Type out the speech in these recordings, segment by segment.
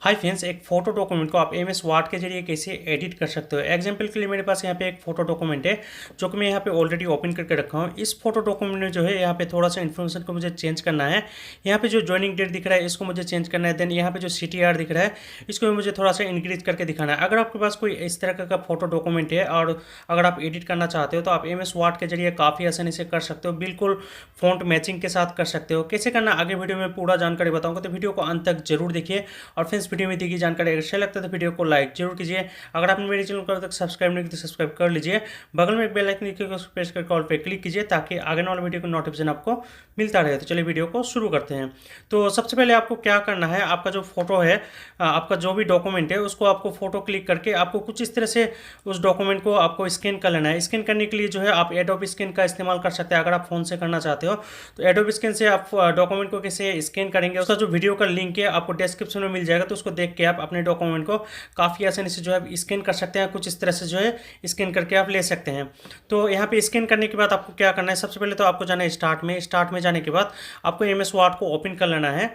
Hi friends, एक photo document को आप एमएस वर्ड के जरिए कैसे एडिट कर सकते हो। एग्जांपल के लिए मेरे पास यहाँ पे एक फोटो डॉक्यूमेंट है जो कि मैं यहाँ पे ऑलरेडी ओपन करके रखा हूँ। इस फोटो डॉक्यूमेंट में जो है यहाँ पे थोड़ा सा इन्फॉर्मेशन को मुझे चेंज करना है। यहाँ पे जो ज्वाइनिंग डेट दिख रहा है इसको मुझे चेंज करना है। देन यहाँ पे जो CTR दिख रहा है इसको भी मुझे थोड़ा सा इंक्रीज करके दिखाना है। अगर आपके पास कोई इस तरह का फोटो डॉक्यूमेंट है और अगर आप एडिट करना चाहते हो तो आप एमएस वर्ड के जरिए काफ़ी आसानी से कर सकते हो। बिल्कुल फॉन्ट मैचिंग के साथ कर सकते हो। कैसे करना आगे वीडियो में पूरा जानकारी बताऊंगा, तो वीडियो को अंत तक जरूर देखिए। और फ्रेंड्स, वीडियो में दी गई जानकारी अगर अच्छा लगता है तो वीडियो को लाइक जरूर कीजिए। अगर आपने मेरे चैनल को अभी तक सब्सक्राइब नहीं किया तो सब्सक्राइब कर लीजिए। बगल में एक बेल आइकन दिखेगा, उसको प्रेस करके ऑल पे क्लिक कीजिए ताकि आगे वाले वीडियो का नोटिफिकेशन आपको मिलता रहे। तो चलिए वीडियो को शुरू करते हैं। तो सबसे पहले आपको क्या करना है, आपका जो फोटो है, आपका जो भी डॉक्यूमेंट है उसको आपको फोटो क्लिक करके आपको कुछ इस तरह से उस डॉक्यूमेंट को आपको स्कैन कर लेना है। स्कैन करने के लिए जो है आप एडोब स्कैन का इस्तेमाल कर सकते हैं। अगर आप फोन से करना चाहते हो तो एडोब स्कैन से आप डॉक्यूमेंट को कैसे स्कैन करेंगे उसका जो वीडियो का लिंक है आपको डिस्क्रिप्शन में मिल जाएगा। तो उसको देख के आप अपने डॉक्यूमेंट को काफ़ी आसानी से जो है स्कैन कर सकते हैं। कुछ इस तरह से जो है स्कैन करके आप ले सकते हैं। तो यहाँ पे स्कैन करने के बाद आपको क्या करना है, सबसे पहले तो आपको जाना है स्टार्ट में जाने के बाद आपको एमएस वर्ड को ओपन कर लेना है।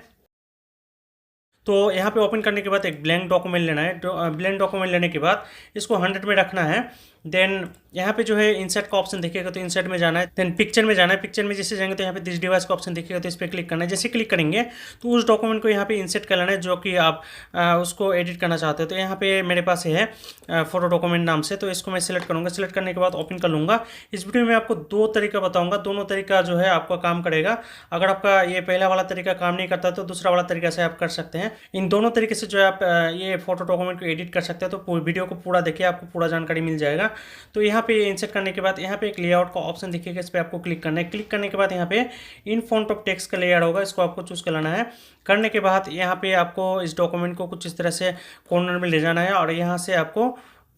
तो यहाँ पे ओपन करने के बाद एक ब्लैंक डॉक्यूमेंट लेना है। ब्लैंक डॉक्यूमेंट लेने के बाद इसको 100 में रखना है। देन यहाँ पे जो है इंसर्ट का ऑप्शन दिखेगा तो इंसर्ट में जाना है। देन पिक्चर में जाना है। पिक्चर में जैसे जाएंगे तो यहाँ पे दिस डिवाइस का ऑप्शन दिखेगा तो इस पर क्लिक करना है। जैसे क्लिक करेंगे तो उस डॉक्यूमेंट को यहाँ पे इंसर्ट कर लेना है जो कि आप उसको एडिट करना चाहते हो। तो यहाँ पे मेरे पास है फोटो डॉक्यूमेंट नाम से, तो इसको मैं सिलेक्ट करूँगा। सिलेक्ट करने के बाद ओपन कर लूँगा। इस वीडियो में आपको दो तरीका बताऊँगा, दोनों तरीका जो है आपका काम करेगा। अगर आपका ये पहला वाला तरीका काम नहीं करता तो दूसरा वाला तरीका से आप कर सकते हैं। इन दोनों तरीके से जो है आप ये फोटो डॉक्यूमेंट को एडिट कर सकते हैं। तो वीडियो को पूरा देखिए, आपको पूरा जानकारी मिल जाएगा। तो यहाँ पे इंसर्ट करने के बाद यहाँ पे एक लेआउट का ऑप्शन दिखेगा, इस पर आपको क्लिक करना है। क्लिक करने के बाद यहाँ पे इन फॉन्ट ऑफ टेक्स्ट का लेआउट होगा, इसको आपको चूज कर लेना है। करने के बाद यहाँ पे आपको इस डॉक्यूमेंट को कुछ इस तरह से कॉर्नर में ले जाना है और यहाँ से आपको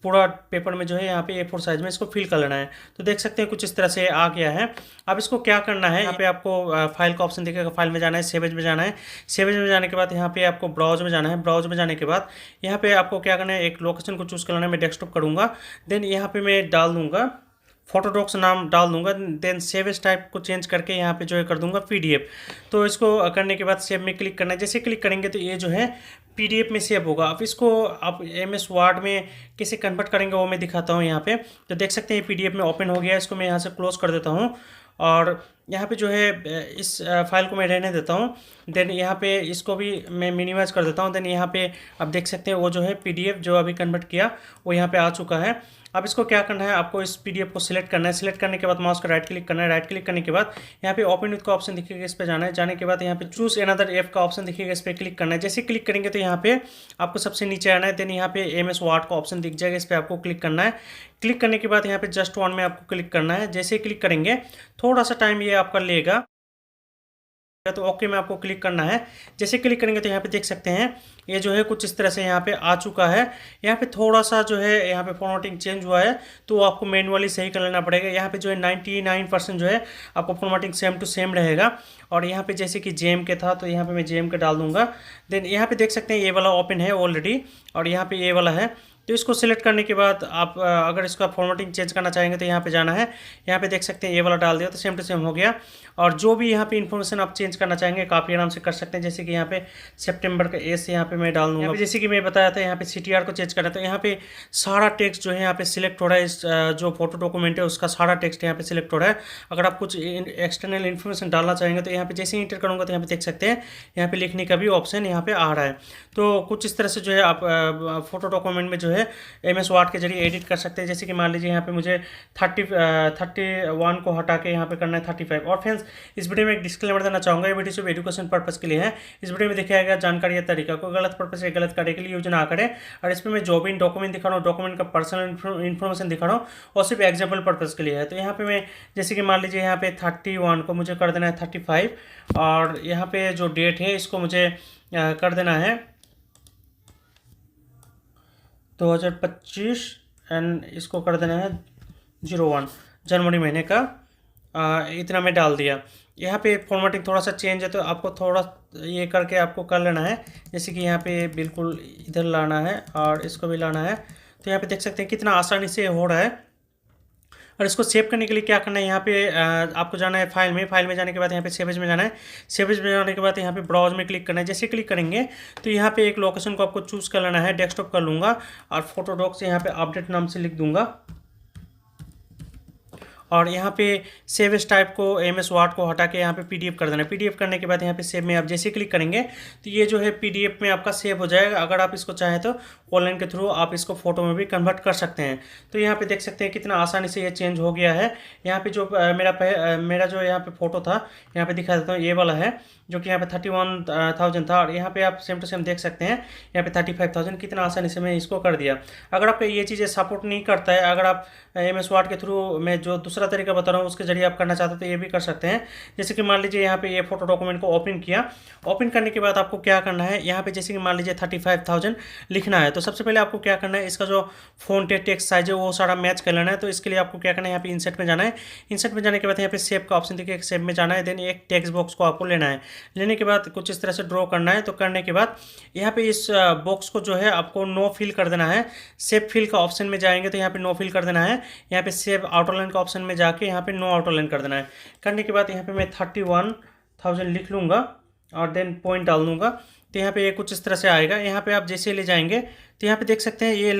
पूरा पेपर में जो है यहाँ पे A4 साइज में इसको फिल कर लेना है। तो देख सकते हैं कुछ इस तरह से आ गया है। अब इसको क्या करना है, यहाँ पे आपको फाइल का ऑप्शन दिखेगा, फाइल में जाना है, सेव एज में जाना है। सेव एज में जाने के बाद यहाँ पे आपको ब्राउज में जाना है। ब्राउज में जाने के बाद यहाँ पे आपको क्या करना है, एक लोकेशन को चूज कर लेना है। मैं डेस्कटॉप करूँगा। देन यहाँ पे मैं डाल दूंगा फोटोडॉक्स नाम डाल दूंगा। देन सेव एज टाइप को चेंज करके यहाँ पे जो है कर दूंगा PDF। तो इसको करने के बाद सेव में क्लिक करना है। जैसे क्लिक करेंगे तो ये जो है PDF में सेव होगा। अब इसको आप एमएस वर्ड में कैसे कन्वर्ट करेंगे वो मैं दिखाता हूँ यहाँ पे। तो देख सकते हैं PDF में ओपन हो गया। इसको मैं यहाँ से क्लोज कर देता हूँ और यहाँ पे जो है इस फाइल को मैं रहने देता हूँ। देन यहाँ पे इसको भी मैं मिनिमाइज कर देता हूँ। देन यहाँ पे आप देख सकते हैं वो जो है PDF जो अभी कन्वर्ट किया वो यहाँ पे आ चुका है। अब इसको क्या करना है, आपको इस PDF को सिलेक्ट करना है। सिलेक्ट करने के बाद माउस का राइट क्लिक करना है। राइट क्लिक करने के बाद यहाँ पे ओपन विथ का ऑप्शन दिखेगा, इस पर जाना है। जाने के बाद यहाँ पे चूज अनदर ऐप का ऑप्शन दिखेगा, इस पर क्लिक करना है। जैसे क्लिक करेंगे तो यहाँ पे आपको सबसे नीचे आना है। देन यहाँ पे एमएस वर्ड का ऑप्शन दिख जाएगा, इस पर आपको क्लिक करना है। क्लिक करने के बाद यहाँ पे जस्ट वन में आपको क्लिक करना है। जैसे क्लिक करेंगे थोड़ा सा टाइम ये आपका लेगा, तो ओके में आपको क्लिक करना है। जैसे क्लिक करेंगे तो यहाँ पे देख सकते हैं ये जो है कुछ इस तरह से यहाँ पे आ चुका है। यहाँ पे थोड़ा सा जो है यहाँ पे फॉर्मेटिंग चेंज हुआ है तो आपको मैनुअली सही कर लेना पड़ेगा। यहाँ पे जो है 99% जो है आपको फॉर्मेटिंग सेम टू सेम रहेगा। और यहाँ पे जैसे कि जेम के था तो यहाँ पे मैं जेम के डाल दूंगा। देन यहाँ पे देख सकते हैं ये वाला ओपन है ऑलरेडी और यहाँ पे ये वाला है। तो इसको सिलेक्ट करने के बाद आप अगर इसका फॉर्मेटिंग चेंज करना चाहेंगे तो यहाँ पे जाना है। यहाँ पे देख सकते हैं ये वाला डाल दिया तो सेम टू सेम हो गया। और जो भी यहाँ पे इन्फॉर्मेशन आप चेंज करना चाहेंगे काफ़ी आराम से कर सकते हैं। जैसे कि यहाँ पे सितंबर का एस यहाँ पे मैं डाल दूंगा। जैसे कि मैं बताया था यहाँ पे CTR को चेंज करना है तो यहाँ पे सारा टेक्स्ट जो है यहाँ पे सिलेक्ट हो रहा है। इस जो फोटो डॉक्यूमेंट है उसका सारा टेक्स्ट यहाँ पे सिलेक्ट हो रहा है। अगर आप कुछ एक्सटर्नल इन्फॉर्मेशन डालना चाहेंगे तो यहाँ पे जैसे इंटर करूँगा तो यहाँ पे देख सकते हैं यहाँ पे लिखने का भी ऑप्शन यहाँ पे आ रहा है। तो कुछ इस तरह से जो है आप फोटो डॉक्यूमेंट में जो है एमएस वर्ड के जरिए एडिट कर सकते हैं। जैसे कि मान लीजिए यहाँ पे मुझे 31 को हटा के यहाँ पे करना है 35। और फ्रेंड्स, इस वीडियो में एक डिस्क्लेमर देना चाहूँगा, ये वीडियो सिर्फ एजुकेशन पर्पस के लिए है। इस वीडियो में दिखाया गया जानकारी या तरीका को गलत पर्पस या गलत कार्य के लिए यूज ना करें। और इसमें मैं जो भी डॉक्यूमेंट दिखा रहा हूँ, डॉक्यूमेंट का पर्सनल इन्फॉर्मेशन दिखा रहा हूँ और सिर्फ एग्जाम्पल पर्पस के लिए है। तो यहाँ पे मैं जैसे कि मान लीजिए यहाँ पे 31 को मुझे कर देना है 35 और यहाँ पे जो डेट है इसको मुझे कर देना है 2025 एंड इसको कर देना है 01 जनवरी महीने का। इतना मैं डाल दिया। यहाँ पे फॉर्मेटिंग थोड़ा सा चेंज है तो आपको थोड़ा ये करके आपको कर लेना है। जैसे कि यहाँ पे बिल्कुल इधर लाना है और इसको भी लाना है। तो यहाँ पे देख सकते हैं कितना आसानी से हो रहा है। और इसको सेव करने के लिए क्या करना है, यहाँ पे आपको जाना है फाइल में जाने के बाद यहाँ पे सेवेज में जाना है। सेवेज में जाने के बाद यहाँ पे ब्राउज में क्लिक करना है। जैसे क्लिक करेंगे तो यहाँ पे एक लोकेशन को आपको चूज़ कर लेना है। डेस्कटॉप कर लूँगा और फोटोडॉक से यहाँ पे अपडेट नाम से लिख दूंगा और यहाँ पे सेव एज टाइप को MS वर्ड को हटा के यहाँ पे PDF कर देना है। PDF करने के बाद यहाँ पे सेव में आप जैसे क्लिक करेंगे तो ये जो है PDF में आपका सेव हो जाएगा। अगर आप इसको चाहें तो ऑनलाइन के थ्रू आप इसको फोटो में भी कन्वर्ट कर सकते हैं। तो यहाँ पे देख सकते हैं कितना आसानी से ये चेंज हो गया है। यहाँ पे जो मेरा जो यहाँ पे फोटो था, यहाँ पे दिखा देता हूँ, ये वाला है जो कि यहाँ पे 31,000 था और यहाँ पे आप सेम टू सेम देख सकते हैं यहाँ पे 35,000। कितना आसानी से मैं इसको कर दिया। अगर आपको ये चीज़ें सपोर्ट नहीं करता है, अगर आप MS वर्ड के थ्रू मैं जो दूसरा तरीका बता रहा हूँ उसके जरिए आप करना चाहते हो तो ये भी कर सकते हैं। जैसे कि मान लीजिए यहाँ पे ये फोटो डॉक्यूमेंट को ओपन किया। ओपन करने के बाद आपको क्या करना है, यहाँ पे जैसे कि मान लीजिए 35,000 लिखना है तो सबसे पहले आपको क्या करना है, इसका जो फ़ॉन्ट है, टेक्स्ट साइज है, वो सारा मैच कर लेना है। तो इसके लिए आपको क्या करना है, यहाँ पे इंसर्ट में जाना है। इंसर्ट में जाने के बाद यहाँ पे सेव का ऑप्शन देखिए, सेव में जाना है। देन एक टेक्स्ट बॉक्स को आपको लेना है। लेने के बाद कुछ इस तरह से ड्रॉ करना है। तो करने के बाद यहाँ पे इस बॉक्स को जो है आपको नो फिल कर देना है। सेव फिल का ऑप्शन में जाएंगे तो यहाँ पे नो फिल कर देना है। यहाँ पे सेव आउटलाइन का ऑप्शन में जाके यहाँ पे नो आउटलाइन कर देना है। करने के बाद यहाँ पे मैं 31,000 लिख लूँगा और देन पॉइंट डाल दूँगा। तो यहाँ पे ये कुछ इस तरह से आएगा। यहाँ पे आप जैसे ले जाएंगे तो यहाँ पे देख सकते हैं ये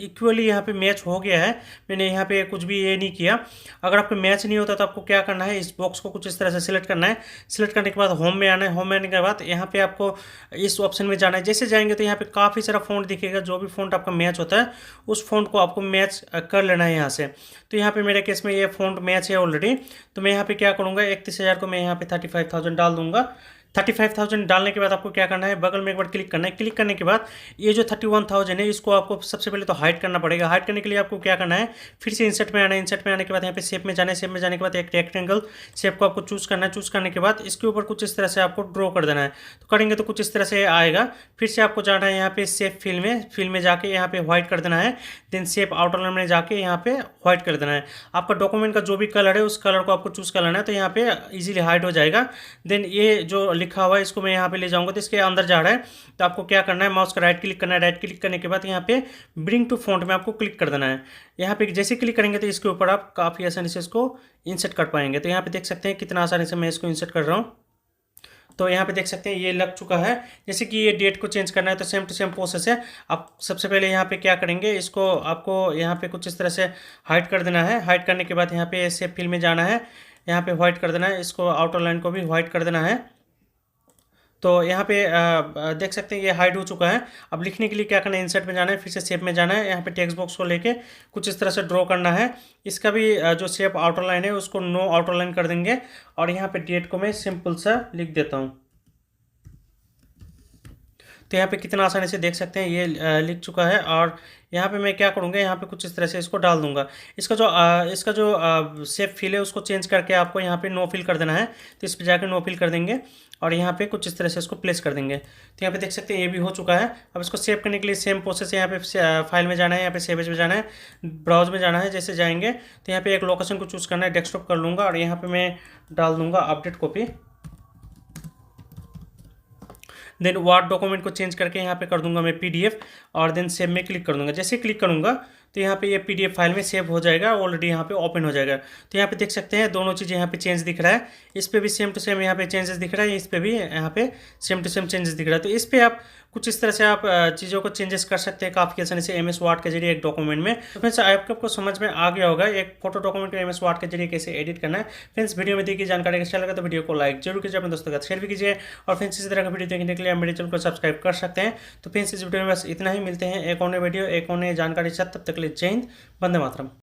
इक्वली यहाँ पे मैच हो गया है। मैंने यहाँ पे कुछ भी ये नहीं किया। अगर आपको मैच नहीं होता तो आपको क्या करना है, इस बॉक्स को कुछ इस तरह से सिलेक्ट करना है। सिलेक्ट करने के बाद होम में आना है। होम में आने के बाद यहाँ पे आपको इस ऑप्शन में जाना है। जैसे जाएंगे तो यहाँ पे काफ़ी सारा फ़ॉन्ट दिखेगा। जो भी फ़ॉन्ट आपका मैच होता है उस फ़ॉन्ट को आपको मैच कर लेना है यहाँ से। तो यहाँ पे मेरे केस में ये फ़ॉन्ट मैच है ऑलरेडी। तो मैं यहाँ पे क्या करूँगा, 31,000 को मैं यहाँ पे 35,000 डाल दूँगा। 35,000 डालने के बाद आपको क्या करना है, बगल में एक बार क्लिक करना है। क्लिक करने के बाद ये जो 31,000 है इसको आपको सबसे पहले तो हाइड करना पड़ेगा। हाइड करने के लिए आपको क्या करना है, फिर से इंसर्ट में आना है। इंसर्ट में आने के बाद यहाँ पे शेप में जाना है। शेप में जाने के बाद एक रेक्टेंगल शेप को आपको चूज़ करना है। चूज़ करने के बाद इसके ऊपर कुछ इस तरह से आपको ड्रॉ कर देना है। तो करेंगे तो कुछ इस तरह से आएगा। फिर से आपको जाना है यहाँ पे शेप फिल में जाके यहाँ पे व्हाइट कर देना है। देन शेप आउटलाइन में जाके यहाँ पे व्हाइट कर देना है। आपका डॉक्यूमेंट का जो भी कलर है उस कलर को आपको चूज़ कर लेना है। तो यहाँ पे इजीली हाइड हो जाएगा। देन ये जो लिखा हुआ है इसको मैं यहाँ पे ले जाऊंगा तो इसके अंदर जा रहा है। तो आपको क्या करना है, माउस का राइट क्लिक करना है। राइट क्लिक करने के बाद यहाँ पे ब्रिंग टू फॉन्ट में आपको क्लिक कर देना है। यहाँ पे जैसे क्लिक करेंगे तो इसके ऊपर आप काफ़ी आसानी से इसको इंसर्ट कर पाएंगे। तो यहाँ पे देख सकते हैं कितना आसानी से मैं इसको इंसर्ट कर रहा हूँ। तो यहाँ पे देख सकते हैं ये लग चुका है। जैसे कि ये डेट को चेंज करना है तो सेम टू सेम प्रोसेस है। आप सबसे पहले यहाँ पे क्या करेंगे, इसको आपको यहाँ पे कुछ इस तरह से हाइड कर देना है। हाइड करने के बाद यहाँ पे शेप फिल में जाना है। यहाँ पे व्हाइट कर देना है। इसको आउटर लाइन को भी व्हाइट कर देना है। तो यहाँ पे देख सकते हैं ये हाइड हो चुका है। अब लिखने के लिए क्या करना है, इंसर्ट में जाना है, फिर से शेप में जाना है। यहाँ पे टेक्स्ट बॉक्स को लेके कुछ इस तरह से ड्रॉ करना है। इसका भी जो शेप आउटर लाइन है उसको नो आउटर लाइन कर देंगे और यहाँ पे डेट को मैं सिंपल सा लिख देता हूँ। तो यहाँ पे कितना आसानी से देख सकते हैं ये लिख चुका है। और यहाँ पे मैं क्या करूँगा, यहाँ पे कुछ इस तरह से इसको डाल दूंगा। इसका जो शेप फिल है उसको चेंज करके आपको यहाँ पे नो फिल कर देना है। तो इस पर जाकर नो फिल कर देंगे और यहाँ पे कुछ इस तरह से इसको प्लेस कर देंगे। तो यहाँ पे देख सकते हैं ये भी हो चुका है। अब इसको सेव करने के लिए सेम प्रोसेस है। यहाँ पे फाइल में जाना है, यहाँ पे सेव एज में जाना है, ब्राउज में जाना है। जैसे जाएंगे तो यहाँ पे एक लोकेशन को चूज़ करना है, डेस्कटॉप कर लूँगा और यहाँ पे मैं डाल दूँगा update copy. Then word document को चेंज करके यहाँ पे कर दूंगा मैं PDF और देन सेव में क्लिक कर दूंगा। जैसे क्लिक करूंगा तो यहाँ पे ये PDF फाइल में सेव हो जाएगा, ऑलरेडी यहाँ पे ओपन हो जाएगा। तो यहाँ पे देख सकते हैं दोनों चीज़ें यहाँ पे चेंज दिख रहा है। इस पे भी सेम टू सेम यहाँ पे चेंजेस दिख रहा है, इस पे भी यहाँ पे सेम टू सेम चेंजेस दिख रहा है। तो इस पे आप कुछ इस तरह से आप चीज़ों को चेंजेस कर सकते हैं काफ़ी आसानी से MS वर्ड के जरिए एक डॉक्यूमेंट में। तो फ्रेंड्स आपको समझ में आ गया होगा एक फोटो डॉक्यूमेंट को MS वर्ड के जरिए कैसे एडिट करना है। फ्रेंड्स वीडियो में दी गई जानकारी अच्छा लगा तो वीडियो को लाइक जरूर कीजिए, अपने दोस्तों के साथ शेयर भी कीजिए और फ्रेंड्स इसी तरह का वीडियो देखने के लिए मेरे चैनल को सब्सक्राइब कर सकते हैं। तो फ्रेंड्स इस वीडियो में बस इतना ही, मिलते हैं एक और नए वीडियो एक और नई जानकारी के साथ। तब तक के लिए जय हिंद, वंदे मातरम।